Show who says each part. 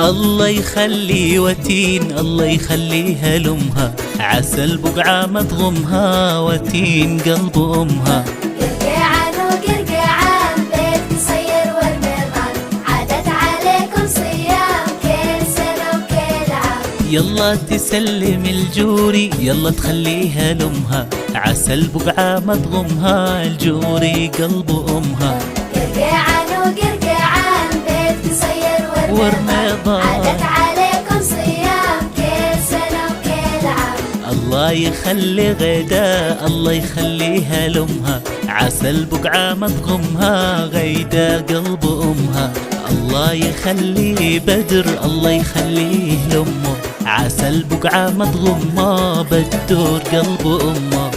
Speaker 1: الله يخلي وتين، الله يخليها لأمها، عسى البقعة ما تغمها، وتين قلب أمها.
Speaker 2: قرقعان وقرقعان بيت قصير والميضان، عادت عليكم صيام كل سنة وكل عام.
Speaker 1: يلا تسلم الجوري، يلا تخليها لأمها، عسى البقعة ما تغمها، الجوري قلب أمها.
Speaker 2: قرقعان وقرقعان بيت قصير
Speaker 1: والميضان،
Speaker 2: عادت عليكم صيام كل سنة وكل عام.
Speaker 1: الله يخلي غيدا، الله يخليها لأمها، عسى البقعة ما تغمها، غيدا قلب أمها. الله يخلي بدر، الله يخليه لأمه، عسى البقعة ما تغمها، بدور قلب أمه.